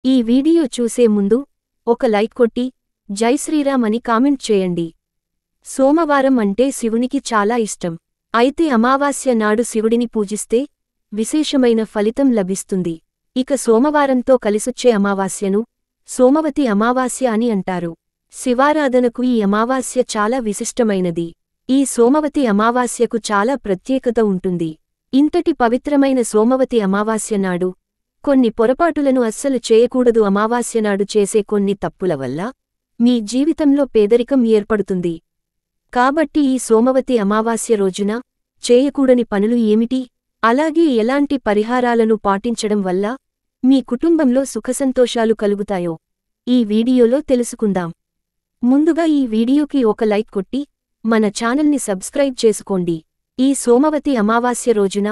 ఈ వీడియో చూసే ముందు ఒక లైక్ కొట్టి జై శ్రీరామ్ అని కామెంట్ చేయండి. సోమవారం అంటే శివునికి చాలా ఇష్టం. అయితే అమావాస్య నాడు శివుడిని పూజిస్తే విశేషమైన ఫలితం లభిస్తుంది. ఇక సోమవారంతో కలిసొచ్చే అమావాస్యను సోమవతి అమావాస్య అని అంటారు. శివారాధనకు ఈ అమావాస్య చాలా విశిష్టమైనది. ఈ సోమవతి అమావాస్యకు చాలా ప్రత్యేకత ఉంటుంది. ఇంతటి పవిత్రమైన సోమవతి అమావాస్య నాడు కొన్ని పొరపాటులను అస్సలు చేయకూడదు. అమావాస్యనాడు చేసే కొన్ని తప్పుల వల్ల మీ జీవితంలో పేదరికం ఏర్పడుతుంది. కాబట్టి ఈ సోమవతి అమావాస్య రోజున చేయకూడని పనులు ఏమిటి, అలాగే ఎలాంటి పరిహారాలను పాటించడం వల్ల మీ కుటుంబంలో సుఖసంతోషాలు కలుగుతాయో ఈ వీడియోలో తెలుసుకుందాం. ముందుగా ఈ వీడియోకి ఒక లైక్ కొట్టి మన ఛానల్ని సబ్స్క్రైబ్ చేసుకోండి. ఈ సోమవతి అమావాస్య రోజున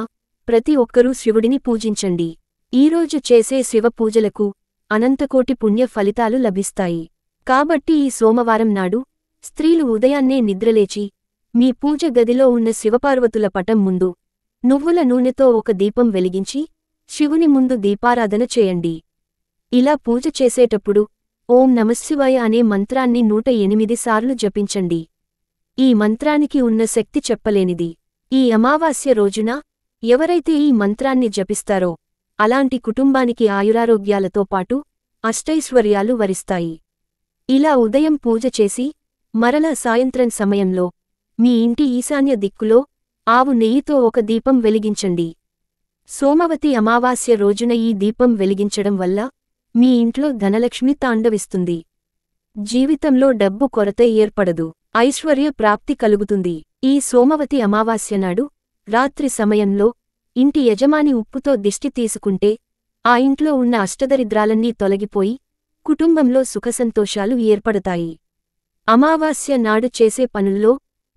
ప్రతి ఒక్కరూ శివుడిని పూజించండి. ఈరోజు చేసే శివ పూజలకు అనంతకోటి పుణ్య ఫలితాలు లభిస్తాయి. కాబట్టి ఈ సోమవారం నాడు స్త్రీలు ఉదయాన్నే నిద్రలేచి మీ పూజ గదిలో ఉన్న శివపార్వతుల పటం ముందు నువ్వుల నూనెతో ఒక దీపం వెలిగించి శివుని ముందు దీపారాధన చేయండి. ఇలా పూజ చేసేటప్పుడు ఓం నమఃశివాయ అనే మంత్రాన్ని 108 సార్లు జపించండి. ఈ మంత్రానికి ఉన్న శక్తి చెప్పలేనిది. ఈ అమావాస్య రోజున ఎవరైతే ఈ మంత్రాన్ని జపిస్తారో అలాంటి కుటుంబానికి ఆయురారోగ్యాలతో పాటు అష్టైశ్వర్యాలు వరిస్తాయి. ఇలా ఉదయం పూజ చేసి మరలా సాయంత్రం సమయంలో మీ ఇంటి ఈశాన్య దిక్కులో ఆవు నెయ్యితో ఒక దీపం వెలిగించండి. సోమవతి అమావాస్య రోజున ఈ దీపం వెలిగించడం వల్ల మీ ఇంట్లో ధనలక్ష్మి తాండవిస్తుంది. జీవితంలో డబ్బు కొరత ఏర్పడదు, ఐశ్వర్య ప్రాప్తి కలుగుతుంది. ఈ సోమవతి అమావాస్య నాడు రాత్రి సమయంలో ఇంటి యజమాని ఉప్పుతో దిష్టి తీసుకుంటే ఆ ఇంట్లో ఉన్న అష్టదరిద్రాలన్నీ తొలగిపోయి కుటుంబంలో సుఖసంతోషాలు ఏర్పడతాయి. అమావాస్య నాడు చేసే పనుల్లో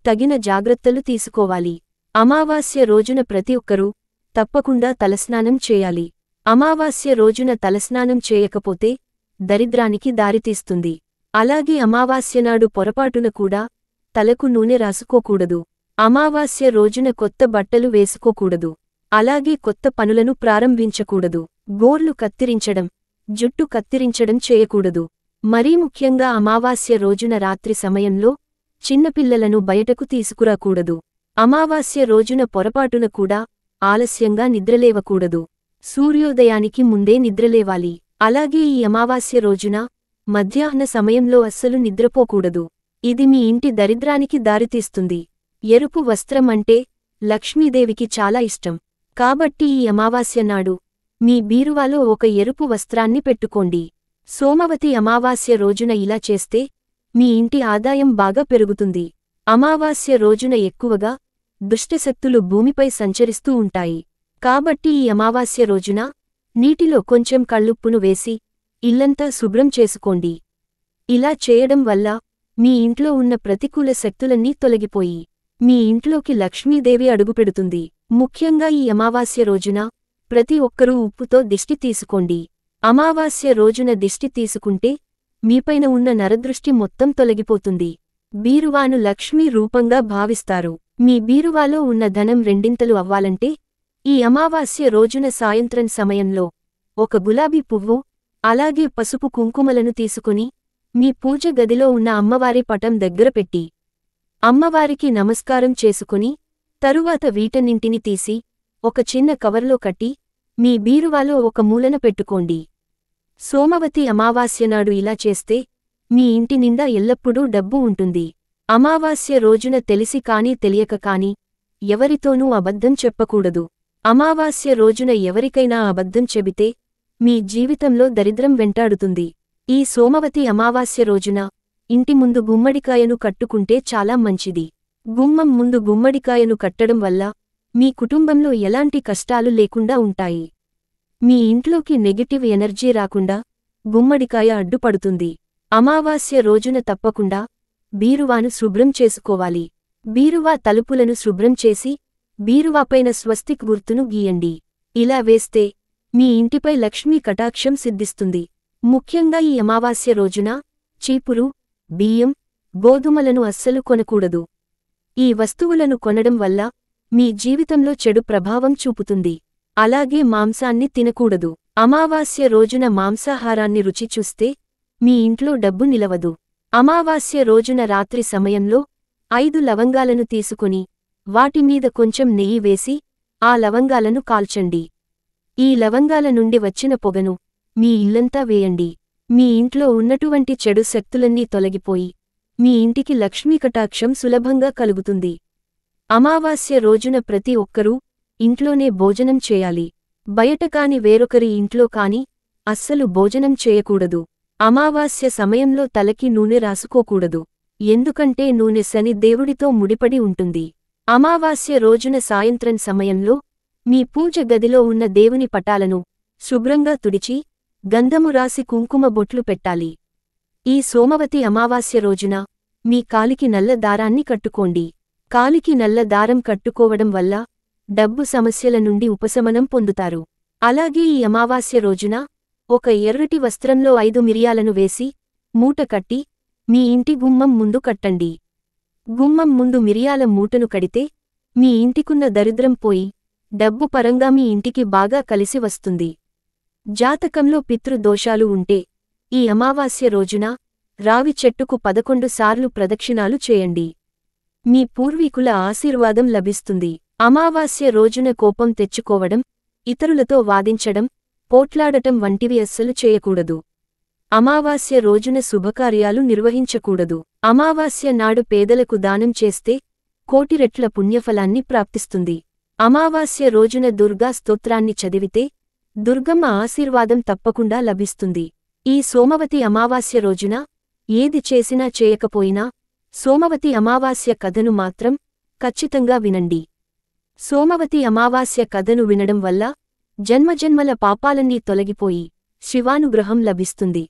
తగిన జాగ్రత్తలు తీసుకోవాలి. అమావాస్య రోజున ప్రతి ఒక్కరూ తప్పకుండా తలస్నానం చేయాలి. అమావాస్య రోజున తలస్నానం చేయకపోతే దరిద్రానికి దారితీస్తుంది. అలాగే అమావాస్యనాడు పొరపాటున కూడా తలకు నూనె రాసుకోకూడదు. అమావాస్య రోజున కొత్త బట్టలు వేసుకోకూడదు. అలాగే కొత్త పనులను ప్రారంభించకూడదు. గోర్లు కత్తిరించడం, జుట్టు కత్తిరించడం చేయకూడదు. మరీ ముఖ్యంగా అమావాస్య రోజున రాత్రి సమయంలో చిన్నపిల్లలను బయటకు తీసుకురాకూడదు. అమావాస్య రోజున పొరపాటున కూడా ఆలస్యంగా నిద్రలేవకూడదు. సూర్యోదయానికి ముందే నిద్రలేవాలి. అలాగే ఈ అమావాస్య రోజున మధ్యాహ్న సమయంలో అస్సలు నిద్రపోకూడదు. ఇది మీ ఇంటి దరిద్రానికి దారితీస్తుంది. ఎరుపు వస్త్రం అంటే లక్ష్మీదేవికి చాలా ఇష్టం. కాబట్టి ఈ అమావాస్య నాడు మీ బీరువాలో ఒక ఎరుపు వస్త్రాన్ని పెట్టుకోండి. సోమవతి అమావాస్య రోజున ఇలా చేస్తే మీ ఇంటి ఆదాయం బాగా పెరుగుతుంది. అమావాస్య రోజున ఎక్కువగా దుష్టశక్తులు భూమిపై సంచరిస్తూ ఉంటాయి. కాబట్టి ఈ అమావాస్య రోజున నీటిలో కొంచెం కళ్ళుప్పును వేసి ఇల్లంతా శుభ్రం చేసుకోండి. ఇలా చేయడం వల్ల మీ ఇంట్లో ఉన్న ప్రతికూల శక్తులన్నీ తొలగిపోయి మీ ఇంట్లోకి లక్ష్మీదేవి అడుగుపెడుతుంది. ముఖ్యంగా ఈ అమావాస్య రోజున ప్రతి ఒక్కరూ ఉప్పుతో దిష్టి తీసుకోండి. అమావాస్య రోజున దిష్టి తీసుకుంటే మీపైన ఉన్న నరదృష్టి మొత్తం తొలగిపోతుంది. బీరువాను లక్ష్మీ రూపంగా భావిస్తారు. మీ బీరువాలో ఉన్న ధనం రెండింతలు అవ్వాలంటే ఈ అమావాస్య రోజున సాయంత్రం సమయంలో ఒక గులాబీ పువ్వు అలాగే పసుపు కుంకుమలను తీసుకుని మీ పూజ గదిలో ఉన్న అమ్మవారి పటం దగ్గర పెట్టి అమ్మవారికి నమస్కారం చేసుకుని తరువాత వీటన్నింటిని తీసి ఒక చిన్న కవర్లో కట్టి మీ బీరువాలో ఒక మూలన పెట్టుకోండి. సోమవతి అమావాస్యనాడు ఇలా చేస్తే మీ ఇంటి నిండా ఎల్లప్పుడూ డబ్బు ఉంటుంది. అమావాస్య రోజున తెలిసి కానీ తెలియక కానీ ఎవరితోనూ అబద్ధం చెప్పకూడదు. అమావాస్య రోజున ఎవరికైనా అబద్ధం చెబితే మీ జీవితంలో దరిద్రం వెంటాడుతుంది. ఈ సోమవతి అమావాస్య రోజున ఇంటి ముందు గుమ్మడికాయను కట్టుకుంటే చాలా మంచిది. గుమ్మం ముందు గుమ్మడికాయను కట్టడం వల్ల మీ కుటుంబంలో ఎలాంటి కష్టాలు లేకుండా ఉంటాయి. మీ ఇంట్లోకి నెగటివ్ ఎనర్జీ రాకుండా గుమ్మడికాయ అడ్డుపడుతుంది. అమావాస్య రోజున తప్పకుండా బీరువాను శుభ్రం చేసుకోవాలి. బీరువా తలుపులను శుభ్రం చేసి బీరువాపైన స్వస్తిక్ గుర్తును గీయండి. ఇలా వేస్తే మీ ఇంటిపై లక్ష్మీ కటాక్షం సిద్ధిస్తుంది. ముఖ్యంగా ఈ అమావాస్య రోజున చీపురు, బియ్యం, గోధుమలను అస్సలు కొనకూడదు. ఈ వస్తువులను కొనడం వల్ల మీ జీవితంలో చెడు ప్రభావం చూపుతుంది. అలాగే మాంసాన్ని తినకూడదు. అమావాస్య రోజున మాంసాహారాన్ని రుచి చూస్తే మీ ఇంట్లో డబ్బు నిలవదు. అమావాస్య రోజున రాత్రి సమయంలో 5 లవంగాలను తీసుకుని వాటిమీద కొంచెం నెయ్యి వేసి ఆ లవంగాలను కాల్చండి. ఈ లవంగాల నుండి వచ్చిన పొగను మీ ఇల్లంతా వేయండి. మీ ఇంట్లో ఉన్నటువంటి చెడు శక్తులన్నీ తొలగిపోయి మీ ఇంటికి లక్ష్మీకటాక్షం సులభంగా కలుగుతుంది. అమావాస్య రోజున ప్రతి ఒక్కరూ ఇంట్లోనే భోజనం చేయాలి. బయట కాని వేరొకరి ఇంట్లో కాని అస్సలు భోజనం చేయకూడదు. అమావాస్య సమయంలో తలకి నూనె రాసుకోకూడదు. ఎందుకంటే నూనె శని దేవుడితో ముడిపడి ఉంటుంది. అమావాస్య రోజున సాయంత్రం సమయంలో మీ పూజ గదిలో ఉన్న దేవుని పటాలను శుభ్రంగా తుడిచి గంధము రాసి కుంకుమ బొట్లు పెట్టాలి. ఈ సోమవతి అమావాస్య రోజున మీ కాలికి నల్ల దారాన్ని కట్టుకోండి. కాలికి నల్ల దారం కట్టుకోవడం వల్ల డబ్బు సమస్యల నుండి ఉపశమనం పొందుతారు. అలాగే ఈ అమావాస్య రోజున ఒక ఎర్రటి వస్త్రంలో 5 మిరియాలను వేసి మూట కట్టి మీ ఇంటి గుమ్మం ముందు కట్టండి. గుమ్మం ముందు మిరియాల మూటను కడితే మీ ఇంటికున్న దరిద్రం పోయి డబ్బు పరంగా మీ ఇంటికి బాగా కలిసి వస్తుంది. జాతకంలో పితృదోషాలు ఉంటే ఈ అమావాస్య రోజున రావి చెట్టుకు 11 సార్లు ప్రదక్షిణాలు చేయండి. మీ పూర్వీకుల ఆశీర్వాదం లభిస్తుంది. అమావాస్య రోజున కోపం తెచ్చుకోవడం, ఇతరులతో వాదించడం, పోట్లాడటం వంటివి అస్సలు చేయకూడదు. అమావాస్య రోజున శుభకార్యాలు నిర్వహించకూడదు. అమావాస్య నాడు పేదలకు దానం చేస్తే 1 కోటి రెట్ల పుణ్యఫలాన్ని ప్రాప్తిస్తుంది. అమావాస్య రోజున దుర్గా స్తోత్రాన్ని చదివితే దుర్గమ్మ ఆశీర్వాదం తప్పకుండా లభిస్తుంది. ఈ సోమవతి అమావాస్య రోజున ఏది చేసినా చేయకపోయినా సోమవతి అమావాస్య కథను మాత్రం ఖచ్చితంగా వినండి. సోమవతి అమావాస్య కథను వినడం వల్ల జన్మజన్మల పాపాలన్నీ తొలగిపోయి శివానుగ్రహం లభిస్తుంది.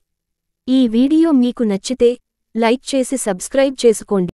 ఈ వీడియో మీకు నచ్చితే లైక్ చేసి సబ్స్క్రైబ్ చేసుకోండి.